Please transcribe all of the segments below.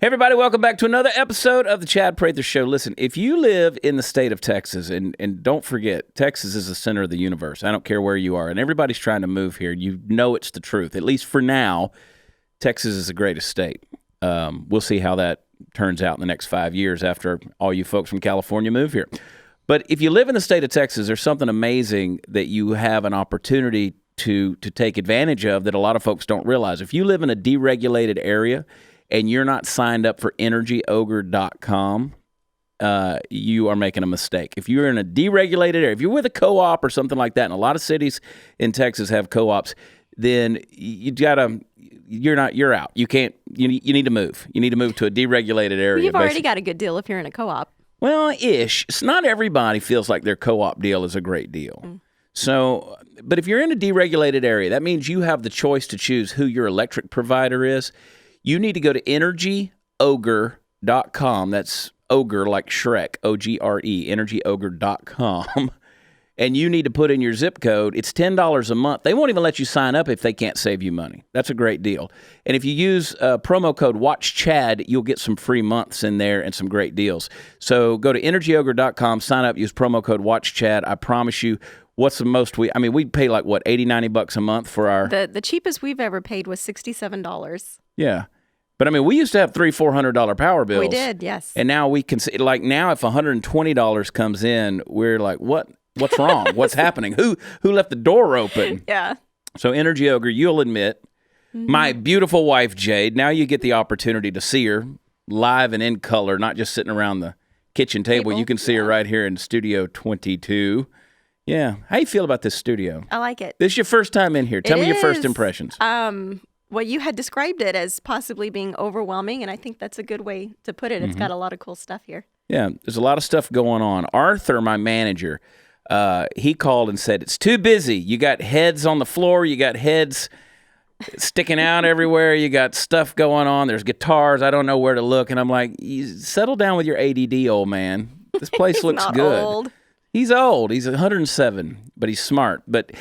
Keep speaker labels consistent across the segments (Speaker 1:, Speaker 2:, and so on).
Speaker 1: Hey everybody, welcome back to another episode of the Jade Prather Show. Listen, if you live in the state of Texas, and don't forget, Texas is the center of the universe. I don't care where you are, and everybody's trying to move here. You know it's the truth. At least for now, Texas is the greatest state. We'll see how that turns out in the next 5 years after all you folks from California move here. But if you live in the state of Texas, there's something amazing that you have an opportunity to take advantage of that a lot of folks don't realize. If you live in a deregulated area and you're not signed up for energyogre.com, you are making a mistake. If you're in a deregulated area, if you're with a co-op or something like that, and a lot of cities in Texas have co-ops, then you're out. You can't, you need to move. You need to move to a deregulated area.
Speaker 2: Well, you've already got a good deal if you're in a co-op.
Speaker 1: Well, ish. It's not everybody feels like their co-op deal is a great deal. So, but if you're in a deregulated area, that means you have the choice to choose who your electric provider is. You need to go to energyogre.com. That's ogre like Shrek, O-G-R-E, energyogre.com. And you need to put in your zip code. It's $10 a month. They won't even let you sign up if they can't save you money. That's a great deal. And if you use promo code WatchChad, you'll get some free months in there and some great deals. So go to energyogre.com, sign up, use promo code WatchChad. I promise you, what's the most we pay like what, 80, 90 bucks a month for our...
Speaker 2: The cheapest we've ever paid was $67.
Speaker 1: Yeah. But I mean, we used to have $300-$400 power bills.
Speaker 2: We did, yes.
Speaker 1: And now we can see, like now if $120 comes in, we're like, what's wrong? What's happening? Who left the door open?
Speaker 2: Yeah.
Speaker 1: So Energy Ogre, you'll admit, my beautiful wife, Jade, now you get the opportunity to see her live and in color, not just sitting around the kitchen table. You can see her right here in Studio 22. Yeah. How you feel about this studio?
Speaker 2: I like it.
Speaker 1: This is your first time in here. Tell me your first impressions.
Speaker 2: Well, you had described it as possibly being overwhelming, and I think that's a good way to put it. It's got a lot of cool stuff here.
Speaker 1: Yeah, there's a lot of stuff going on. Arthur, my manager, he called and said, it's too busy. You got heads on the floor. You got heads sticking out everywhere. You got stuff going on. There's guitars. I don't know where to look. And I'm like, settle down with your ADD, old man. This place looks
Speaker 2: not
Speaker 1: good.
Speaker 2: Old.
Speaker 1: He's old. He's 107, but he's smart. But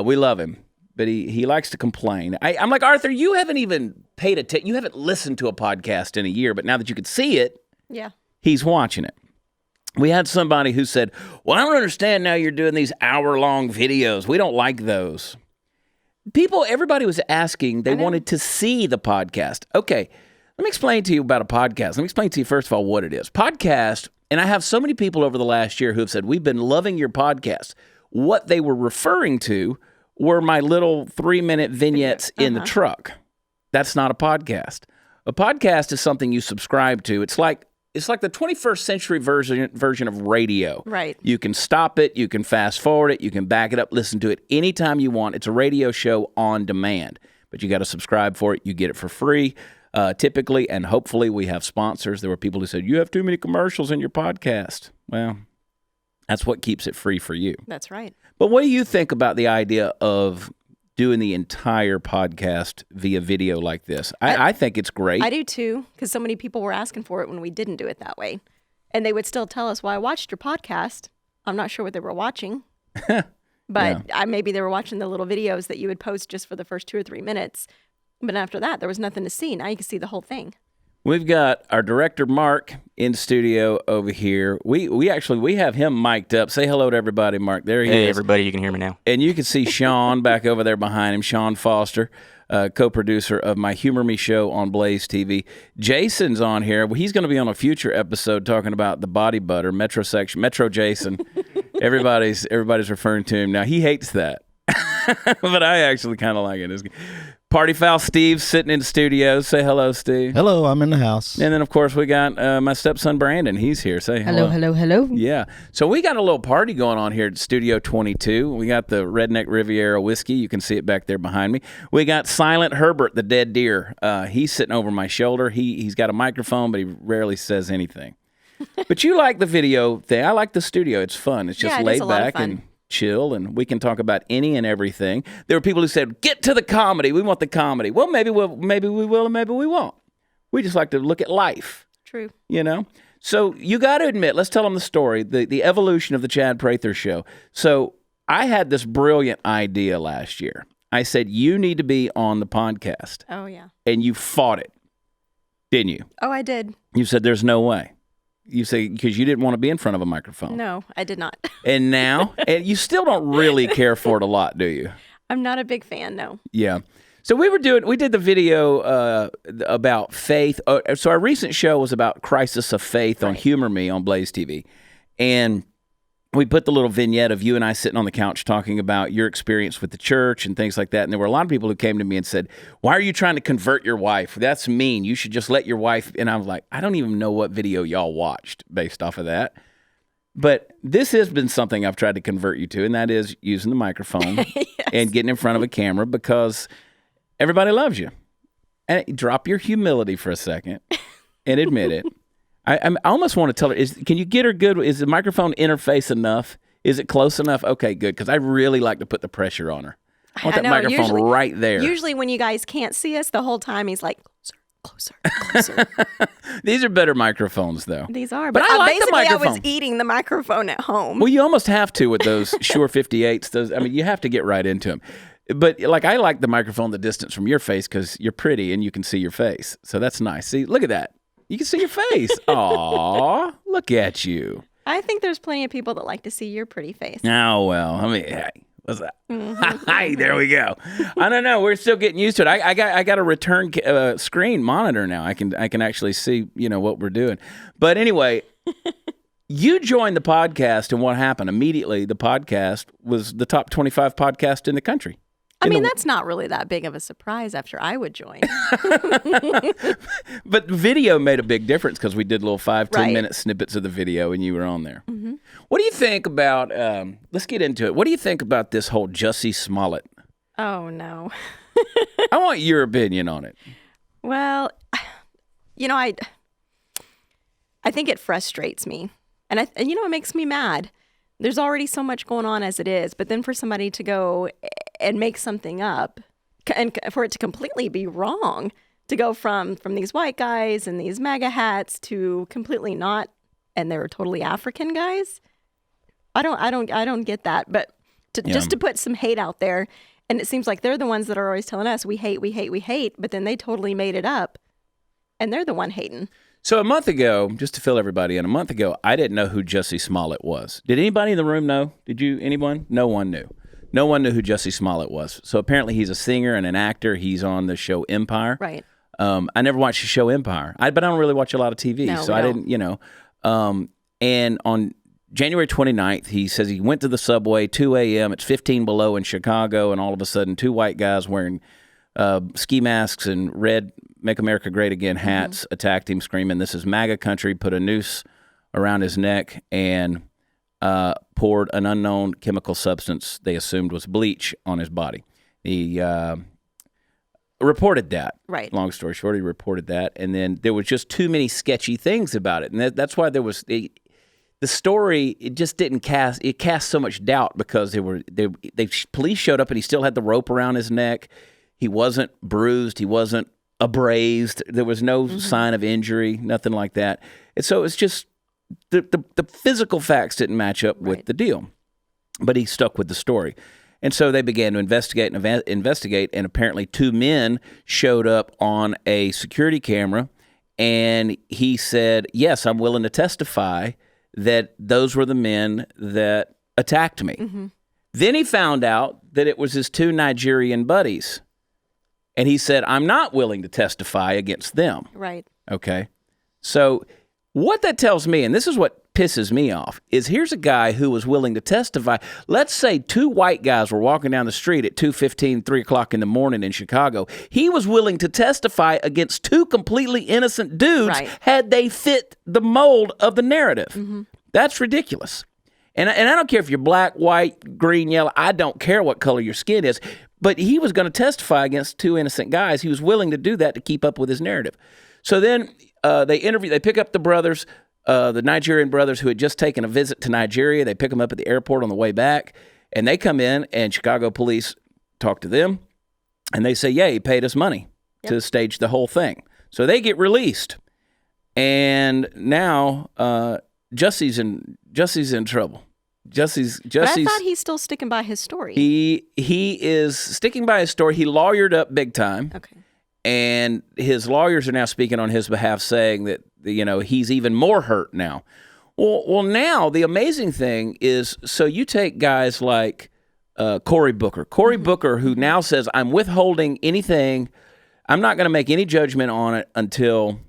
Speaker 1: we love him. But he likes to complain. I'm like, Arthur, you haven't even paid attention. You haven't listened to a podcast in a year. But now that you can see it, he's watching it. We had somebody who said, well, I don't understand now you're doing these hour-long videos. We don't like those. Everybody was asking, they wanted to see the podcast. Okay, let me explain to you about a podcast. Let me explain to you, first of all, what it is. Podcast, and I have so many people over the last year who have said, we've been loving your podcast. What they were referring to were my little 3-minute vignettes in the truck. That's not a podcast. A podcast is something you subscribe to. It's like the 21st century version of radio.
Speaker 2: Right.
Speaker 1: You can stop it. You can fast forward it. You can back it up, listen to it anytime you want. It's a radio show on demand, but you got to subscribe for it. You get it for free, typically, and hopefully we have sponsors. There were people who said, you have too many commercials in your podcast. Well, that's what keeps it free for you.
Speaker 2: That's right.
Speaker 1: But what do you think about the idea of doing the entire podcast via video like this? I think it's great.
Speaker 2: I do too, because so many people were asking for it when we didn't do it that way. And they would still tell us, well, I watched your podcast. I'm not sure what they were watching. But maybe they were watching the little videos that you would post just for the first 2 or 3 minutes. But after that, there was nothing to see. Now you can see the whole thing.
Speaker 1: We've got our director, Mark, in studio over here. We have him mic'd up. Say hello to everybody, Mark. There he is.
Speaker 3: Hey, everybody. You can hear me now.
Speaker 1: And you can see Sean back over there behind him, Sean Foster, co-producer of my Humor Me show on Blaze TV. Jason's on here. He's going to be on a future episode talking about the body butter, Metro Jason. Everybody's referring to him. Now, he hates that. But I actually kind of like it. Party Foul Steve sitting in the studio. Say hello, Steve.
Speaker 4: Hello, I'm in the house.
Speaker 1: And then, of course, we got my stepson, Brandon. He's here. Say hello.
Speaker 2: Hello.
Speaker 1: Yeah. So we got a little party going on here at Studio 22. We got the Redneck Riviera whiskey. You can see it back there behind me. We got Silent Herbert, the dead deer. He's sitting over my shoulder. He's got a microphone, but he rarely says anything. But you like the video thing. I like the studio. It's fun. It's just laid back and chill, and we can talk about any and everything. There were people who said, get to the comedy. We want the comedy. Well, maybe we will, and maybe we won't. We just like to look at life.
Speaker 2: True.
Speaker 1: You know? So you got to admit, let's tell them the story, the evolution of the Jade Prather show. So I had this brilliant idea last year. I said, you need to be on the podcast.
Speaker 2: Oh, yeah.
Speaker 1: And you fought it. Didn't you?
Speaker 2: Oh, I did.
Speaker 1: You said there's no way. You say because you didn't want to be in front of a microphone.
Speaker 2: No, I did not.
Speaker 1: And now, and you still don't really care for it a lot, do you?
Speaker 2: I'm not a big fan, no.
Speaker 1: Yeah. So we did the video about faith. So our recent show was about crisis of faith on Humor Me on Blaze TV. And we put the little vignette of you and I sitting on the couch talking about your experience with the church and things like that. And there were a lot of people who came to me and said, why are you trying to convert your wife? That's mean. You should just let your wife. And I was like, I don't even know what video y'all watched based off of that. But this has been something I've tried to convert you to, and that is using the microphone and getting in front of a camera because everybody loves you. And drop your humility for a second and admit it. I almost want to tell her, can you get her good? Is the microphone interface enough? Is it close enough? Okay, good, because I really like to put the pressure on her. I want that microphone right there.
Speaker 2: Usually when you guys can't see us the whole time, he's like, closer.
Speaker 1: These are better microphones, though.
Speaker 2: These are,
Speaker 1: but I like
Speaker 2: basically
Speaker 1: the microphone.
Speaker 2: I was eating the microphone at home.
Speaker 1: Well, you almost have to with those Shure 58s. You have to get right into them. But I like the microphone the distance from your face because you're pretty and you can see your face. So that's nice. See, look at that. You can see your face. Aw, look at you.
Speaker 2: I think there's plenty of people that like to see your pretty face.
Speaker 1: Oh, well, hey, what's that? Hi, there we go. I don't know. We're still getting used to it. I got a return screen monitor now. I can actually see, what we're doing. But anyway, you joined the podcast, and what happened? Immediately, the podcast was the top 25 podcast in the country.
Speaker 2: That's not really that big of a surprise after I would join.
Speaker 1: But video made a big difference because we did little 5-10 minute snippets of the video and you were on there. Mm-hmm. What do you think about, let's get into it. What do you think about this whole Jussie Smollett?
Speaker 2: Oh, no.
Speaker 1: I want your opinion on it.
Speaker 2: Well, I think it frustrates me. And it makes me mad. There's already so much going on as it is, but then for somebody to go and make something up and for it to completely be wrong, to go from these white guys and these MAGA hats to completely not, and they're totally African guys. I don't get that, but just to put some hate out there, and it seems like they're the ones that are always telling us we hate, but then they totally made it up, and they're the one hating.
Speaker 1: So a month ago, just to fill everybody in, I didn't know who Jussie Smollett was. Did anybody in the room know? Did you? Anyone? No one knew. No one knew who Jussie Smollett was. So apparently he's a singer and an actor. He's on the show Empire.
Speaker 2: Right.
Speaker 1: I never watched the show Empire, but I don't really watch a lot of TV. I didn't, and on January 29th, he says he went to the subway, 2 a.m., it's 15 below in Chicago, and all of a sudden 2 white guys wearing ski masks and red Make America Great Again hats attacked him, screaming, "This is MAGA country," put a noose around his neck, and poured an unknown chemical substance they assumed was bleach on his body. He reported that.
Speaker 2: Right.
Speaker 1: Long story short, he reported that, and then there was just too many sketchy things about it, and that's why there was the story. It just didn't cast so much doubt because police showed up and he still had the rope around his neck. He wasn't bruised. He wasn't abrased. There was no sign of injury, nothing like that. And so it's just the physical facts didn't match up with the deal. But he stuck with the story. And so they began to investigate, and apparently 2 men showed up on a security camera, and he said, "Yes, I'm willing to testify that those were the men that attacked me." Mm-hmm. Then he found out that it was his 2 Nigerian buddies. And he said, "I'm not willing to testify against them."
Speaker 2: Right.
Speaker 1: Okay. So what that tells me, and this is what pisses me off, is here's a guy who was willing to testify. Let's say 2 white guys were walking down the street at 2:15, 3 o'clock in the morning in Chicago. He was willing to testify against 2 completely innocent dudes had they fit the mold of the narrative. Mm-hmm. That's ridiculous. And I don't care if you're black, white, green, yellow. I don't care what color your skin is. But he was going to testify against 2 innocent guys. He was willing to do that to keep up with his narrative. So then they pick up the brothers, the Nigerian brothers who had just taken a visit to Nigeria. They pick them up at the airport on the way back, and they come in, and Chicago police talk to them, and they say, "Yeah, he paid us money to stage the whole thing." So they get released, and now Jussie's in trouble. Jussie's.
Speaker 2: But I thought he's still sticking by his story.
Speaker 1: He is sticking by his story. He lawyered up big time.
Speaker 2: Okay.
Speaker 1: And his lawyers are now speaking on his behalf, saying that, he's even more hurt now. Well, now the amazing thing is, so you take guys like Cory Booker. Cory Booker, who now says, I'm withholding anything. I'm not going to make any judgment on it until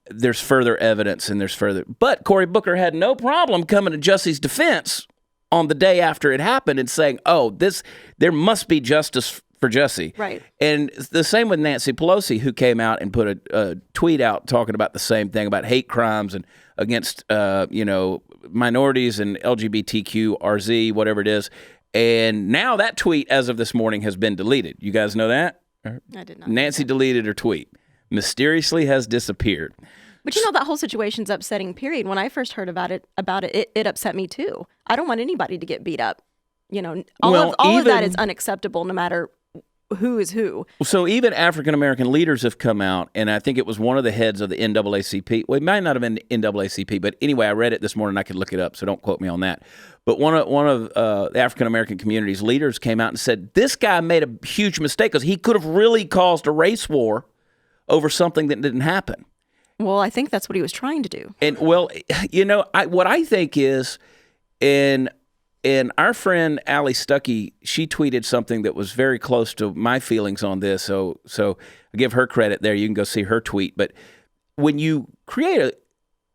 Speaker 1: there's further evidence and there's further. But Cory Booker had no problem coming to Jussie's defense on the day after it happened and saying, there must be justice for Jussie.
Speaker 2: Right.
Speaker 1: And the same with Nancy Pelosi, who came out and put a tweet out talking about the same thing, about hate crimes and against, minorities and LGBTQRZ, whatever it is. And now that tweet, as of this morning, has been deleted. You guys know that?
Speaker 2: I did not.
Speaker 1: Nancy deleted her tweet. Mysteriously has disappeared.
Speaker 2: But that whole situation's upsetting, period. When I first heard about it, it upset me too. I don't want anybody to get beat up. All of that is unacceptable, no matter who is who.
Speaker 1: So even African-American leaders have come out, and I think it was one of the heads of the NAACP. Well, it might not have been NAACP, but anyway, I read it this morning. I could look it up, so don't quote me on that. But one of the African-American community's leaders came out and said, this guy made a huge mistake because he could have really caused a race war over something that didn't happen.
Speaker 2: Well, I think that's what he was trying to do.
Speaker 1: And, what I think is, and our friend Allie Stuckey, she tweeted something that was very close to my feelings on this. So I give her credit there. You can go see her tweet. But when you create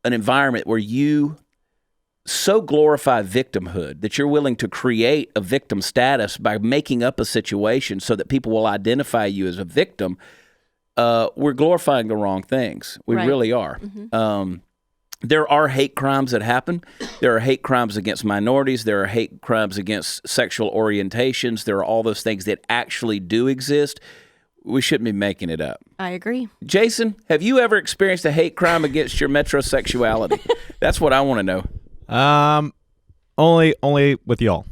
Speaker 1: an environment where you so glorify victimhood that you're willing to create a victim status by making up a situation so that people will identify you as a victim, we're glorifying the wrong things. We really are. Mm-hmm. There are hate crimes that happen. There are hate crimes against minorities. There are hate crimes against sexual orientations. There are all those things that actually do exist. We shouldn't be making it up.
Speaker 2: I agree.
Speaker 1: Jason, have you ever experienced a hate crime against your metrosexuality? That's what I want to know.
Speaker 3: Only with y'all.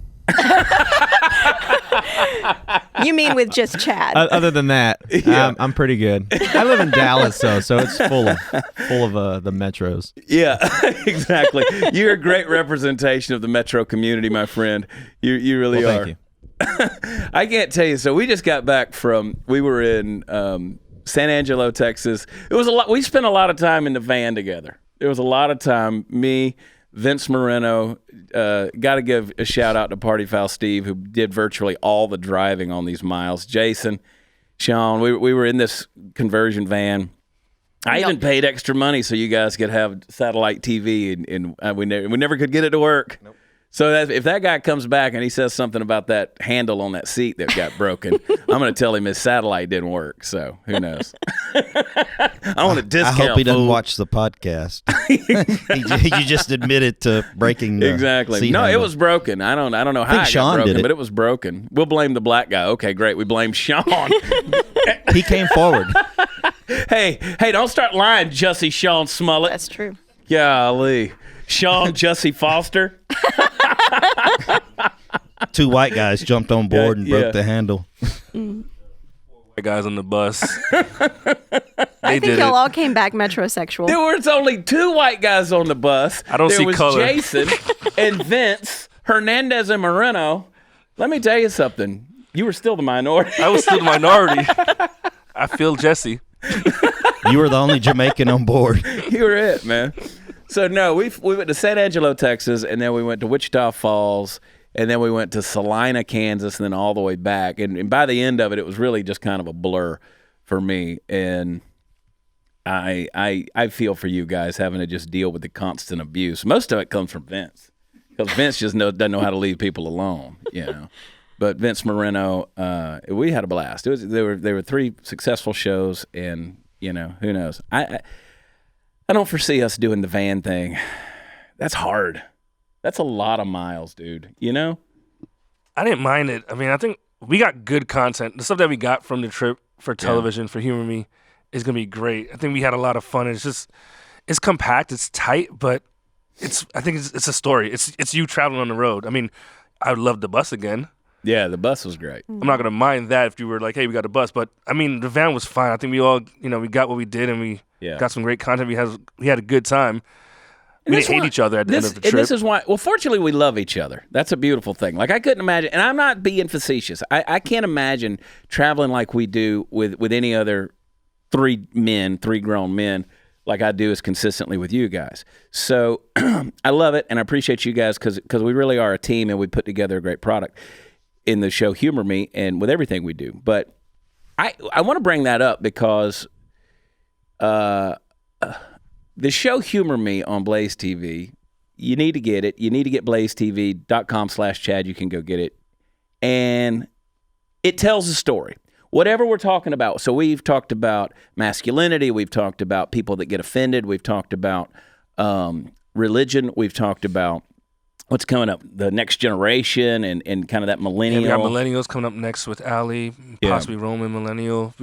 Speaker 2: You mean with just Chad?
Speaker 3: Other than that, I'm pretty good. I live in Dallas, so it's full of the metros.
Speaker 1: Yeah, exactly. You're a great representation of the metro community, my friend. You really are. Thank you. I can't tell you. So we just got back we were in San Angelo, Texas. It was a lot. We spent a lot of time in the van together. There was a lot of time. Me, Vince Moreno, got to give a shout out to Party Foul Steve, who did virtually all the driving on these miles. Jason, Sean, we were in this conversion van. I even paid extra money so you guys could have satellite TV, and we never could get it to work. Nope. So if that guy comes back and he says something about that handle on that seat that got broken, I'm going to tell him his satellite didn't work. So who knows? I want a discount.
Speaker 4: I hope he doesn't watch the podcast. You just admitted to breaking the
Speaker 1: exactly.
Speaker 4: seat
Speaker 1: No,
Speaker 4: handle.
Speaker 1: It was broken. I don't know how it
Speaker 4: Sean
Speaker 1: got broken,
Speaker 4: did it.
Speaker 1: but it was broken. We'll blame the black guy. Okay, great. We blame Sean.
Speaker 4: He came forward.
Speaker 1: Hey, don't start lying, Jussie Sean Smollett.
Speaker 2: That's true.
Speaker 1: Golly. Sean Jussie Foster.
Speaker 4: Two white guys jumped on board and broke the handle.
Speaker 5: White guys on the bus.
Speaker 2: I think y'all all came back metrosexual.
Speaker 1: There was only two white guys on the bus.
Speaker 5: I don't see color.
Speaker 1: There was Jason and Vince, Hernandez and Moreno. Let me tell you something. You were still the minority.
Speaker 5: I was still the minority. I feel Jussie.
Speaker 4: You were the only Jamaican on board.
Speaker 1: You were it, man. So, no, we went to San Angelo, Texas, and then we went to Wichita Falls, and then we went to Salina, Kansas, and then all the way back. And by the end of it, it was really just kind of a blur for me. And I feel for you guys having to just deal with the constant abuse. Most of it comes from Vince, because Vince just doesn't know how to leave people alone, But Vince Moreno, we had a blast. There were 3 successful shows, and, who knows. I don't foresee us doing the van thing. That's hard. That's a lot of miles, dude.
Speaker 5: I didn't mind it. I mean, I think we got good content. The stuff that we got from the trip for television, for Humor Me, is going to be great. I think we had a lot of fun. It's compact, it's tight, but I think it's a story. It's you traveling on the road. I mean, I would love the bus again.
Speaker 1: Yeah, the bus was great.
Speaker 5: I'm not going to mind that if you were like, hey, we got a bus. But, I mean, the van was fine. I think we all, we got what we did, and we got some great content. We had a good time. We didn't hate each other at the end of the trip.
Speaker 1: And this is why, well, fortunately, we love each other. That's a beautiful thing. Like, I couldn't imagine, and I'm not being facetious. I can't imagine traveling like we do with any other three grown men, like I do as consistently with you guys. So I love it, and I appreciate you guys because we really are a team, and we put together a great product in the show Humor Me and with everything we do. But I want to bring that up because the show Humor Me on Blaze TV, you need to get it. You need to get blazetv.com/Chad. You can go get it. And it tells a story. Whatever we're talking about. So we've talked about masculinity. We've talked about people that get offended. We've talked about religion. We've talked about what's coming up, the next generation and kind of that millennial.
Speaker 5: Yeah, we got millennials coming up next with Ali, possibly Roman millennial.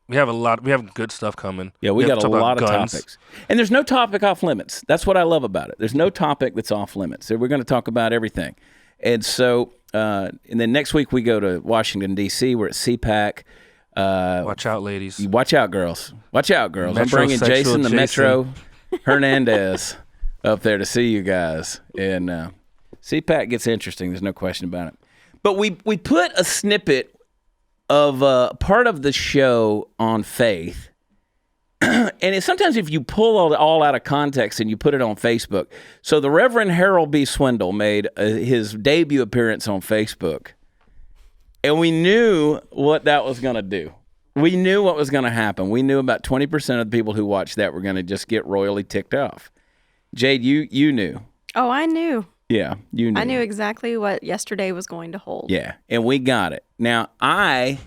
Speaker 5: We have good stuff coming.
Speaker 1: Yeah, we got a lot of topics. And there's no topic off limits. That's what I love about it. There's no topic that's off limits. So we're going to talk about everything. And so, and then next week we go to Washington, D.C. We're at CPAC.
Speaker 5: Watch out, ladies.
Speaker 1: Watch out, girls. Watch out, girls. I'm bringing
Speaker 5: Metrosexual
Speaker 1: Jason Metro Hernandez up there to see you guys. And CPAC gets interesting. There's no question about it. But we put a snippet of part of the show on faith. And sometimes if you pull it all out of context and you put it on Facebook. So the Reverend Harold B. Swindle made his debut appearance on Facebook. And we knew what that was going to do. We knew what was going to happen. We knew about 20% of the people who watched that were going to just get royally ticked off. Jade, you knew.
Speaker 2: Oh, I knew.
Speaker 1: Yeah, you knew.
Speaker 2: I knew exactly what yesterday was going to hold.
Speaker 1: Yeah, and we got it. Now, I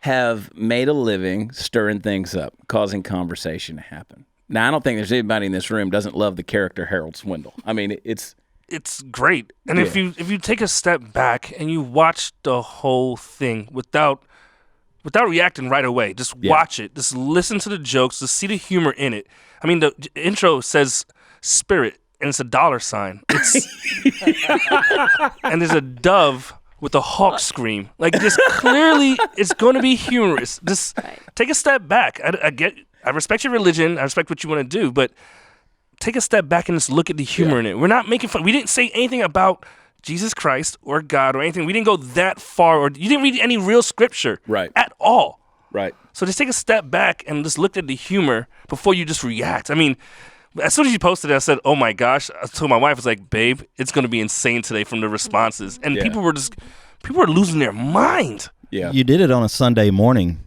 Speaker 1: have made a living stirring things up, causing conversation to happen. Now, I don't think there's anybody in this room doesn't love the character Harold Swindle. I mean, it's great. And if you take a step back and you watch the whole thing without reacting right away, just watch it. Just listen to the jokes, just see the humor in it. I mean, the intro says spirit, and it's a $sign. It's and there's a dove with a hawk scream. Like, just clearly it's going to be humorous. Just take a step back. I respect your religion. I respect what you want to do, but take a step back and just look at the humor in it. We're not making fun. We didn't say anything about Jesus Christ or God or anything. We didn't go that far, or you didn't read any real scripture at all. Right.
Speaker 5: So just take a step back and just look at the humor before you just react. I mean, as soon as you posted it, I said, oh my gosh. I told my wife, I was like, babe, it's going to be insane today from the responses. And people were losing their mind.
Speaker 1: Yeah.
Speaker 4: You did it on a Sunday morning.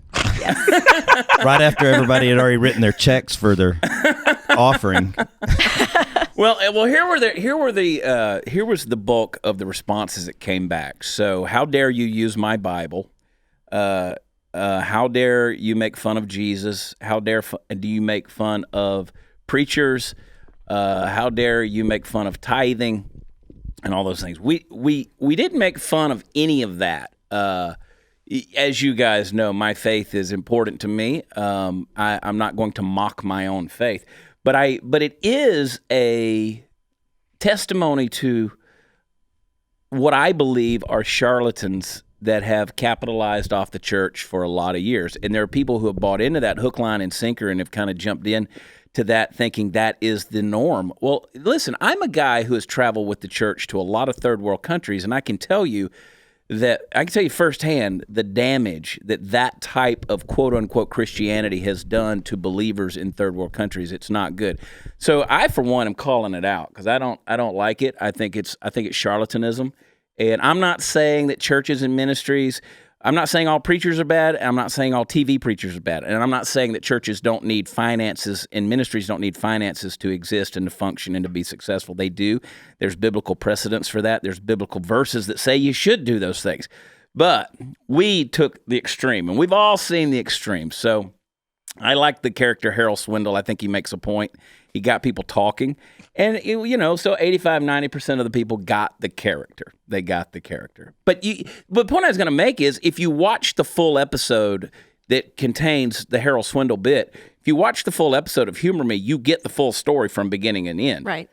Speaker 4: Right after everybody had already written their checks for their offering.
Speaker 1: Well, here was the bulk of the responses that came back. So, how dare you use my Bible? How dare you make fun of Jesus? How dare do you make fun of preachers? How dare you make fun of tithing and all those things? We didn't make fun of any of that. As you guys know, my faith is important to me. I'm not going to mock my own faith, but it is a testimony to what I believe are charlatans that have capitalized off the church for a lot of years. And there are people who have bought into that hook, line, and sinker and have kind of jumped in to that thinking that is the norm. Well, listen, I'm a guy who has traveled with the church to a lot of third world countries, and I can tell you firsthand the damage that type of quote unquote Christianity has done to believers in third world countries. It's not good. So I, for one, am calling it out because I don't like it. I think it's charlatanism. And I'm not saying that churches and ministries, I'm not saying all preachers are bad. I'm not saying all TV preachers are bad. And I'm not saying that churches don't need finances and ministries don't need finances to exist and to function and to be successful. They do. There's biblical precedents for that. There's biblical verses that say you should do those things. But we took the extreme, and we've all seen the extreme. So I like the character Harold Swindle. I think he makes a point. He got people talking. And, so 85, 90% of the people got the character. They got the character. But the point I was going to make is if you watch the full episode that contains the Harold Swindle bit, if you watch the full episode of Humor Me, you get the full story from beginning and end.
Speaker 2: Right.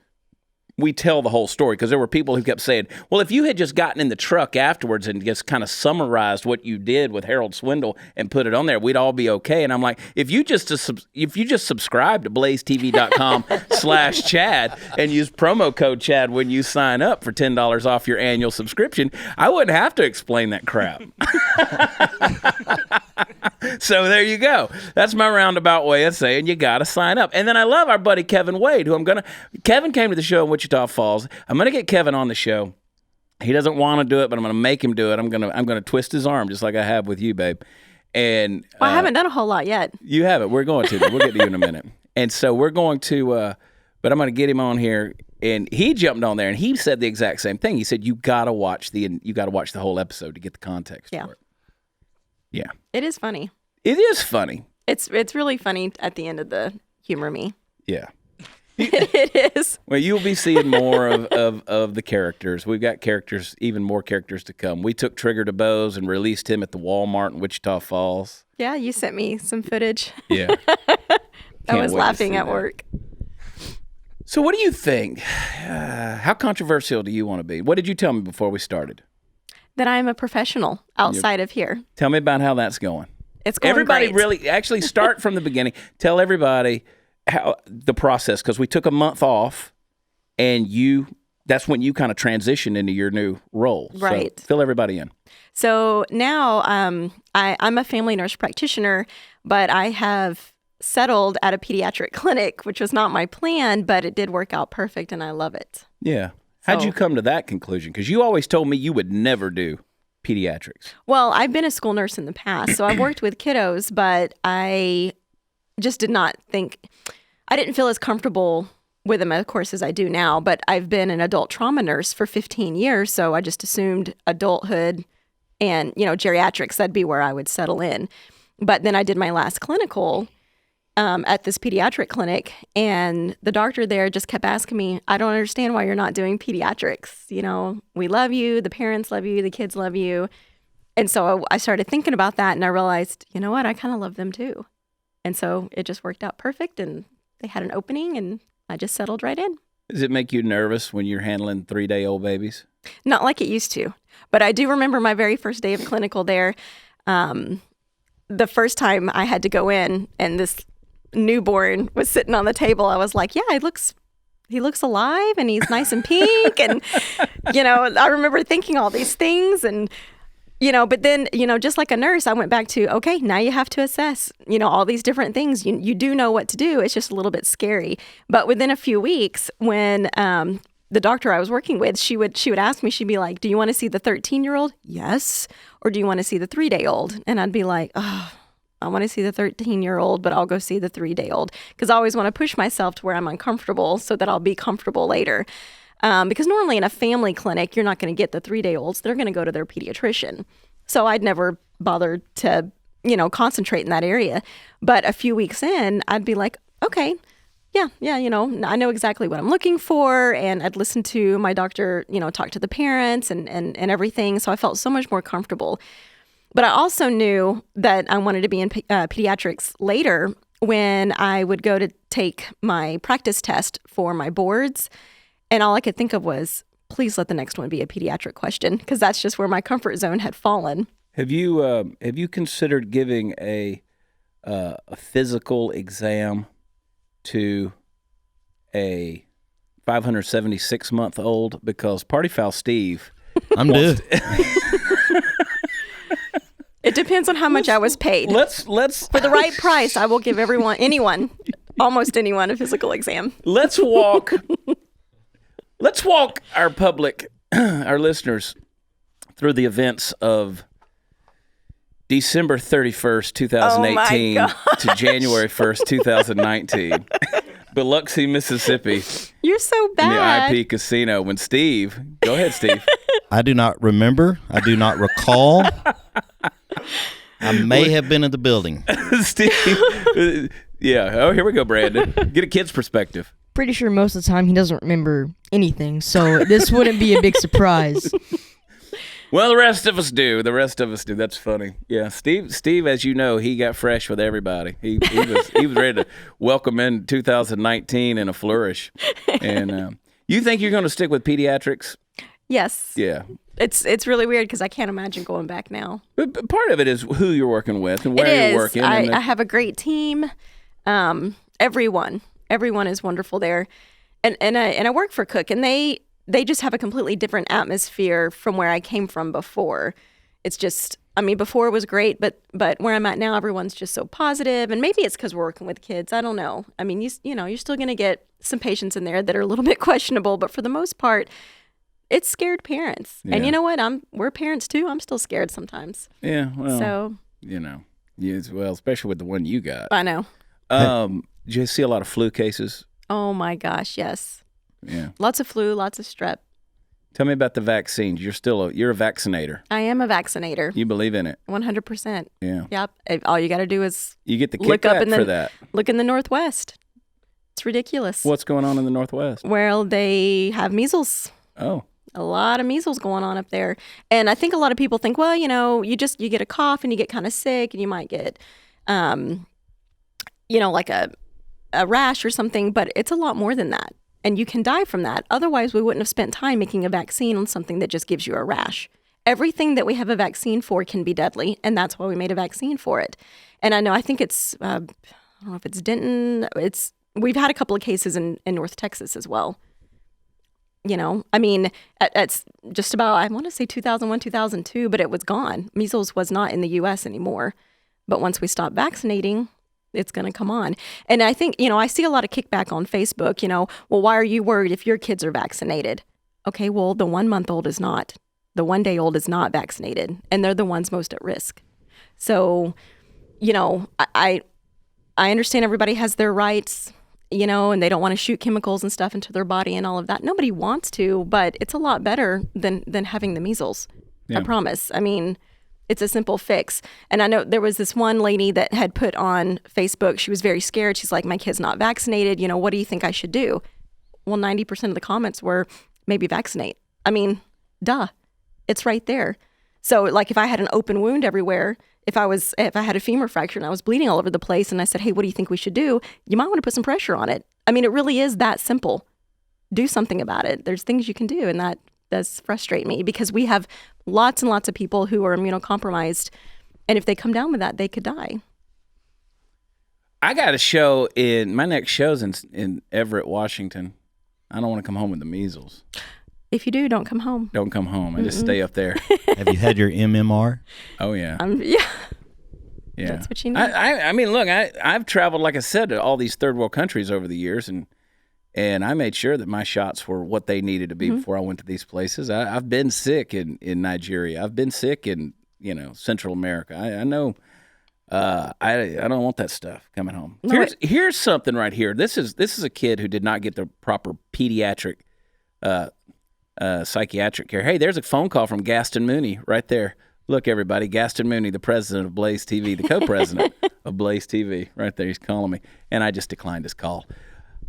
Speaker 1: we tell the whole story, because there were people who kept saying, well, if you had just gotten in the truck afterwards and just kind of summarized what you did with Harold Swindle and put it on there, we'd all be okay. And I'm like, if you just subscribe to blazetv.com/Chad and use promo code Chad when you sign up for $10 off your annual subscription, I wouldn't have to explain that crap. So there you go. That's my roundabout way of saying you got to sign up. And then I love our buddy Kevin Wade, who Kevin came to the show in Wichita Falls. I'm going to get Kevin on the show. He doesn't want to do it, but I'm going to make him do it. I'm going to twist his arm just like I have with you, babe. And
Speaker 2: I haven't done a whole lot yet.
Speaker 1: You haven't. We're going to. We'll get to you in a minute. And so we're going to, but I'm going to get him on here. And he jumped on there and he said the exact same thing. He said, you got to watch the whole episode to get the context for it. Yeah.
Speaker 2: It is funny.
Speaker 1: It is funny.
Speaker 2: It's really funny at the end of the humor me.
Speaker 1: Yeah.
Speaker 2: It is.
Speaker 1: Well, you'll be seeing more of the characters. We've got characters, even more characters to come. We took Trigger to Bose and released him at the Walmart in Wichita Falls.
Speaker 2: Yeah, you sent me some footage.
Speaker 1: Yeah.
Speaker 2: I was laughing at work.
Speaker 1: So what do you think? How controversial do you want to be? What did you tell me before we started?
Speaker 2: That I'm a professional outside of here.
Speaker 1: Tell me about how that's going.
Speaker 2: It's going
Speaker 1: Everybody
Speaker 2: great.
Speaker 1: really, actually start from the beginning. Tell everybody how the process, because we took a month off and that's when you kind of transitioned into your new role.
Speaker 2: Right.
Speaker 1: So fill everybody in.
Speaker 2: So now I'm a family nurse practitioner, but I have settled at a pediatric clinic, which was not my plan, but it did work out perfect and I love it.
Speaker 1: Yeah. How'd you come to that conclusion? Because you always told me you would never do pediatrics.
Speaker 2: Well, I've been a school nurse in the past, so I've worked with kiddos, but I just I didn't feel as comfortable with them, of course, as I do now, but I've been an adult trauma nurse for 15 years, so I just assumed adulthood and, geriatrics, that'd be where I would settle in. But then I did my last clinical at this pediatric clinic, and the doctor there just kept asking me, I don't understand why you're not doing pediatrics. We love you, the parents love you, the kids love you. And so I started thinking about that, and I realized, you know what, I kind of love them too. And so it just worked out perfect, and they had an opening, and I just settled right in.
Speaker 1: Does it make you nervous when you're handling 3-day-old babies?
Speaker 2: Not like it used to, but I do remember my very first day of clinical there. The first time I had to go in, and this newborn was sitting on the table, I was like, yeah, he looks alive and he's nice and pink. And, I remember thinking all these things and, but then, just like a nurse, I went back to, okay, now you have to assess, all these different things. You do know what to do. It's just a little bit scary. But within a few weeks, when the doctor I was working with, she would ask me, she'd be like, do you want to see the 13-year-old? Yes. Or do you want to see the 3-day-old? And I'd be like, oh, I want to see the 13-year-old, but I'll go see the 3-day-old, because I always want to push myself to where I'm uncomfortable so that I'll be comfortable later. Because normally in a family clinic, you're not going to get the 3-day-olds. They're going to go to their pediatrician. So I'd never bothered to, concentrate in that area. But a few weeks in, I'd be like, okay, yeah, I know exactly what I'm looking for. And I'd listen to my doctor, talk to the parents and everything. So I felt so much more comfortable. But I also knew that I wanted to be in pediatrics later when I would go to take my practice test for my boards. And all I could think of was, please let the next one be a pediatric question, because that's just where my comfort zone had fallen.
Speaker 1: Have you considered giving a physical exam to a 576-month-old? Because Party Foul Steve,
Speaker 4: I'm due.
Speaker 2: It depends on how much I was paid.
Speaker 1: Let's
Speaker 2: For the right price, I will give almost anyone a physical exam.
Speaker 1: Let's walk our public, our listeners, through the events of December 31st, 2018 to January 1st, 2019. Biloxi, Mississippi.
Speaker 2: You're so bad.
Speaker 1: In the IP Casino when Steve, go ahead, Steve.
Speaker 4: I do not remember. I do not recall. I may have been in the building.
Speaker 1: Steve, yeah. Oh, here we go, Brandon. Get a kid's perspective.
Speaker 6: Pretty sure most of the time he doesn't remember anything, so this wouldn't be a big surprise.
Speaker 1: Well, the rest of us do. That's funny. Yeah, Steve, as you know, he got fresh with everybody. He was ready to welcome in 2019 in a flourish. And You think you're going to stick with pediatrics?
Speaker 2: Yes.
Speaker 1: Yeah.
Speaker 2: It's really weird because I can't imagine going back now.
Speaker 1: But part of it is who you're working with and where
Speaker 2: It
Speaker 1: you're
Speaker 2: is.
Speaker 1: working.
Speaker 2: I have a great team. Everyone is wonderful there, and I work for Cook, and they just have a completely different atmosphere from where I came from before. It's just, I mean, before it was great, but where I'm at now, everyone's just so positive, and maybe it's because we're working with kids. I don't know. I mean, you know, you're still gonna get some patients in there that are a little bit questionable, but for the most part, it's scared parents.
Speaker 1: Yeah.
Speaker 2: And you know what? We're parents too. I'm still scared sometimes.
Speaker 1: Yeah, well,
Speaker 2: So
Speaker 1: you know, well, especially with the one you got.
Speaker 2: I know.
Speaker 1: Did you see a lot of flu cases?
Speaker 2: Oh my gosh, yes.
Speaker 1: Yeah.
Speaker 2: Lots of flu, lots of strep.
Speaker 1: Tell me about the vaccines. You're a vaccinator.
Speaker 2: I am a vaccinator.
Speaker 1: You believe in it.
Speaker 2: 100%.
Speaker 1: Yeah.
Speaker 2: Yep. All you got to do is
Speaker 1: You get the
Speaker 2: look up
Speaker 1: kickback for that.
Speaker 2: look in the Northwest. It's ridiculous.
Speaker 1: What's going on in the Northwest?
Speaker 2: Well, they have measles.
Speaker 1: Oh.
Speaker 2: A lot of measles going on up there. And I think a lot of people think, well, you know, you get a cough and you get kind of sick and you might get, you know, like a rash or something, but it's a lot more than that. And you can die from that. Otherwise, we wouldn't have spent time making a vaccine on something that just gives you a rash. Everything that we have a vaccine for can be deadly, and that's why we made a vaccine for it. And I think it's, I don't know if it's Denton. We've had a couple of cases in North Texas as well. You know, I mean, it's just about, I want to say 2001, 2002, but it was gone. Measles was not in the U.S. anymore. But once we stopped vaccinating, it's going to come on. And I think, you know, I see a lot of kickback on Facebook, you know, well, why are you worried if your kids are vaccinated? Okay, well, the 1-month-old is not. The 1-day-old is not vaccinated, and they're the ones most at risk. So, you know, I understand everybody has their rights, you know, and they don't want to shoot chemicals and stuff into their body and all of that. Nobody wants to, but it's a lot better than having the measles.
Speaker 1: Yeah.
Speaker 2: I promise. I mean, it's a simple fix. And I know there was this one lady that had put on Facebook, she was very scared. She's like, my kid's not vaccinated. You know, what do you think I should do? Well, 90% of the comments were maybe vaccinate. I mean, duh, it's right there. So like if I had an open wound everywhere, if I had a femur fracture and I was bleeding all over the place and I said, hey, what do you think we should do? You might want to put some pressure on it. I mean, it really is that simple. Do something about it. There's things you can do, and that does frustrate me because we have lots and lots of people who are immunocompromised, and if they come down with that, they could die.
Speaker 1: I got a show my next show's in Everett, Washington. I don't want to come home with the measles.
Speaker 2: If you do, don't come home.
Speaker 1: Don't come home. I just stay up there.
Speaker 4: Have you had your MMR?
Speaker 1: Oh, yeah.
Speaker 2: Yeah.
Speaker 1: Yeah.
Speaker 2: That's what you need.
Speaker 1: I mean, look, I've traveled, like I said, to all these third world countries over the years, and I made sure that my shots were what they needed to be before I went to these places. I've been sick in Nigeria. I've been sick in, you know, Central America. I know. I don't want that stuff coming home.
Speaker 2: No,
Speaker 1: Here's something right here. This is a kid who did not get the proper pediatric psychiatric care. Hey, there's a phone call from Gaston Mooney right there. Look, everybody, Gaston Mooney, the president of Blaze TV, the co-president of Blaze TV, right there. He's calling me, and I just declined his call.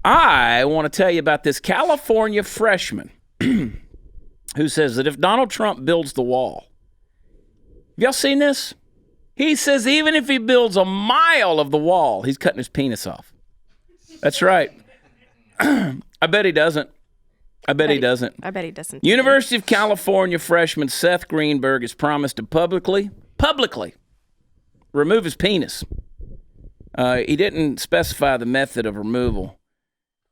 Speaker 1: I want to tell you about this California freshman who says that if Donald Trump builds the wall, have y'all seen this? He says even if he builds a mile of the wall, he's cutting his penis off. That's right. I bet he doesn't. I bet he doesn't.
Speaker 2: I bet he doesn't.
Speaker 1: University of California freshman Seth Greenberg has promised to publicly remove his penis. He didn't specify the method of removal.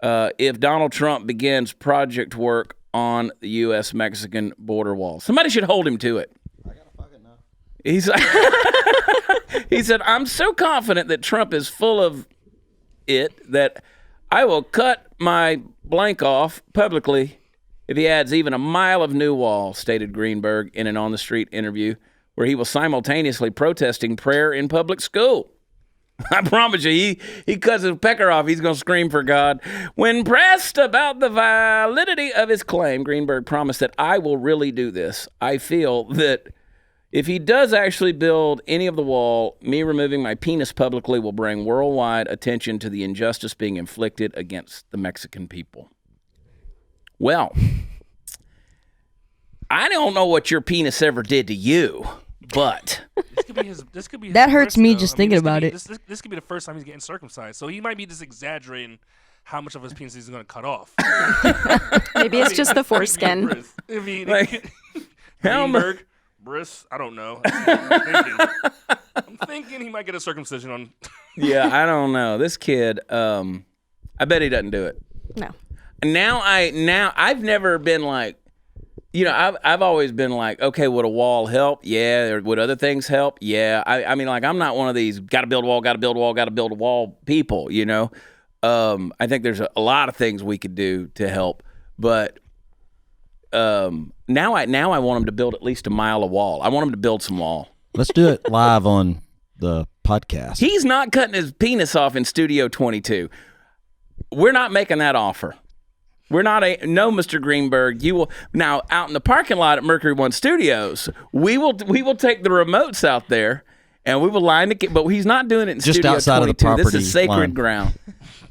Speaker 1: If Donald Trump begins project work on the U.S.-Mexican border wall. Somebody should hold him to it. I gotta fucking know. He said, I'm so confident that Trump is full of it that I will cut my blank off publicly if he adds even a mile of new wall, stated Greenberg in an on-the-street interview where he was simultaneously protesting prayer in public school. I promise you, he cuts his pecker off. He's going to scream for God. When pressed about the validity of his claim, Greenberg promised that I will really do this. I feel that if he does actually build any of the wall, me removing my penis publicly will bring worldwide attention to the injustice being inflicted against the Mexican people. Well, I don't know what your penis ever did to you, but
Speaker 5: this could be
Speaker 6: That
Speaker 5: his
Speaker 6: hurts
Speaker 5: first,
Speaker 6: me
Speaker 5: though.
Speaker 6: just
Speaker 5: I mean,
Speaker 6: thinking about it.
Speaker 5: This could be the first time he's getting circumcised, so he might be just exaggerating how much of his penis he's going to cut off.
Speaker 2: Maybe it's just the foreskin.
Speaker 5: I mean,
Speaker 1: Like,
Speaker 5: Greenberg, Briss, I don't know. I'm thinking he might get a circumcision on.
Speaker 1: Yeah, I don't know. This kid, I bet he doesn't do it.
Speaker 2: No.
Speaker 1: Now I've never been like, I've always been like, okay, would a wall help? Yeah. Or would other things help? Yeah. I mean, like, I'm not one of these got to build a wall, got to build a wall, got to build a wall people, I think there's a lot of things we could do to help, but now I want him to build at least a mile of wall. I want him to build some wall.
Speaker 4: Let's do it live on the podcast.
Speaker 1: He's not cutting his penis off in Studio 22. We're not making that offer. We're not no, Mr. Greenberg. You will now out in the parking lot at Mercury One Studios. We will take the remotes out there and we will line the. But he's not doing it in
Speaker 4: just
Speaker 1: Studio
Speaker 4: outside
Speaker 1: 22.
Speaker 4: of the property.
Speaker 1: This is sacred
Speaker 4: line.
Speaker 1: ground.